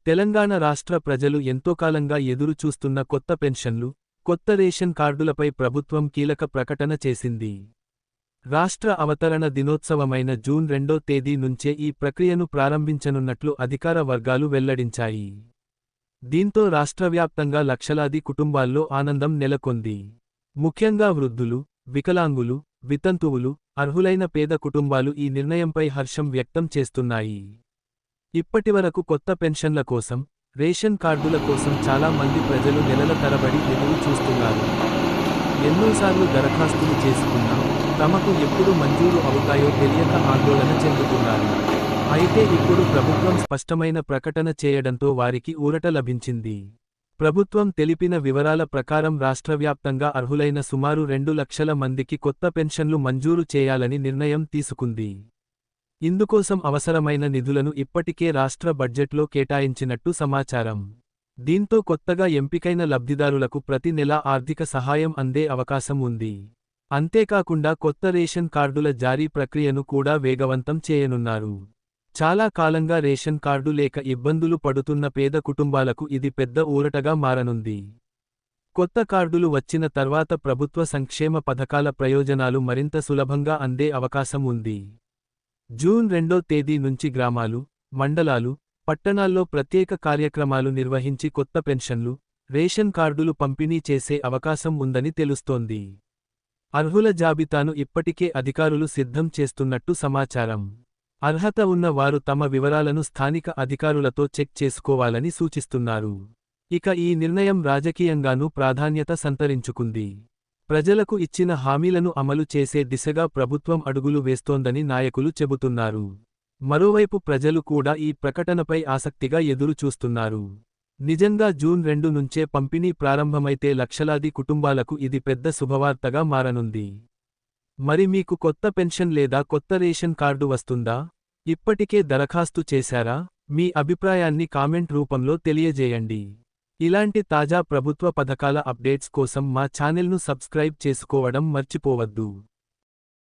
తెలంగాణ రాష్ట్ర ప్రజలు ఎంతోకాలంగా ఎదురు చూస్తున్న కొత్త పెన్షన్లు, కొత్త రేషన్ కార్డులపై ప్రభుత్వం కీలక ప్రకటన చేసింది. రాష్ట్ర అవతరణ దినోత్సవమైన జూన్ 2వ తేదీ నుంచే ఈ ప్రక్రియను ప్రారంభించనున్నట్లు అధికార వర్గాలు వెల్లడించాయి. దీంతో రాష్ట్రవ్యాప్తంగా లక్షలాది కుటుంబాల్లో ఆనందం నెలకొంది. ముఖ్యంగా వృద్ధులు, వికలాంగులు, వితంతువులు, అర్హులైన పేద కుటుంబాలు ఈ నిర్ణయంపై హర్షం వ్యక్తం చేస్తున్నాయి. ఇప్పటివరకు కొత్త పెన్షన్ల కోసం, రేషన్ కార్డుల కోసం చాలా మంది ప్రజలు నెలల తరబడి ఎదురు చూస్తున్నారు. ఎన్నోసార్లు దరఖాస్తులు చేసుకున్నా తమకు ఎప్పుడు మంజూరు అవుతాయో తెలియక ఆందోళన చెందుతున్నారు. అయితే ఇప్పుడు ప్రభుత్వం స్పష్టమైన ప్రకటన చేయడంతో వారికి ఊరట లభించింది. ప్రభుత్వం తెలిపిన వివరాల ప్రకారం రాష్ట్రవ్యాప్తంగా అర్హులైన సుమారు 2 లక్షల మందికి కొత్త పెన్షన్లు మంజూరు చేయాలని నిర్ణయం తీసుకుంది. ఇందుకోసం అవసరమైన నిధులను ఇప్పటికే రాష్ట్ర బడ్జెట్లో కేటాయించినట్టు సమాచారం. దీంతో కొత్తగా ఎంపికైన లబ్ధిదారులకు ప్రతి నెలా ఆర్థిక సహాయం అందే అవకాశం ఉంది. అంతేకాకుండా కొత్త రేషన్ కార్డుల జారీ ప్రక్రియను కూడా వేగవంతం చేయనున్నారు. చాలా కాలంగా రేషన్ కార్డు లేక ఇబ్బందులు పడుతున్న పేద కుటుంబాలకు ఇది పెద్ద ఊరటగా మారనుంది. కొత్త కార్డులు వచ్చిన తర్వాత ప్రభుత్వ సంక్షేమ పథకాల ప్రయోజనాలు మరింత సులభంగా అందే అవకాశం ఉంది. జూన్ 2వ తేదీ నుంచి గ్రామాలు, మండలాలు, పట్టణాల్లో ప్రత్యేక కార్యక్రమాలు నిర్వహించి కొత్త పెన్షన్లు, రేషన్ కార్డులు పంపిణీ చేసే అవకాశం ఉందని తెలుస్తోంది. అర్హుల జాబితాను ఇప్పటికే అధికారులు సిద్ధం చేస్తున్నట్టు సమాచారం. అర్హత ఉన్న వారు తమ వివరాలను స్థానిక అధికారులతో చెక్ చేసుకోవాలని సూచిస్తున్నారు. ఇక ఈ నిర్ణయం రాజకీయంగానూ ప్రాధాన్యత సంతరించుకుంది. ప్రజలకు ఇచ్చిన హామీలను అమలు చేసే దిశగా ప్రభుత్వం అడుగులు వేస్తోందని నాయకులు చెబుతున్నారు. మరోవైపు ప్రజలు కూడా ఈ ప్రకటనపై ఆసక్తిగా ఎదురు చూస్తున్నారు. నిజంగా జూన్ 2 నుంచే పంపిణీ ప్రారంభమైతే లక్షలాది కుటుంబాలకు ఇది పెద్ద శుభవార్తగా మారనుంది. మరి మీకు కొత్త పెన్షన్ లేదా కొత్త రేషన్ కార్డు వస్తుందా? ఇప్పటికే దరఖాస్తు చేశారా? మీ అభిప్రాయాన్ని కామెంట్ రూపంలో తెలియజేయండి. ఇలాంటి తాజా ప్రభుత్వ పథకాల అప్డేట్స్ కోసం మా ఛానెల్ను సబ్స్క్రైబ్ చేసుకోవడం మర్చిపోవద్దు.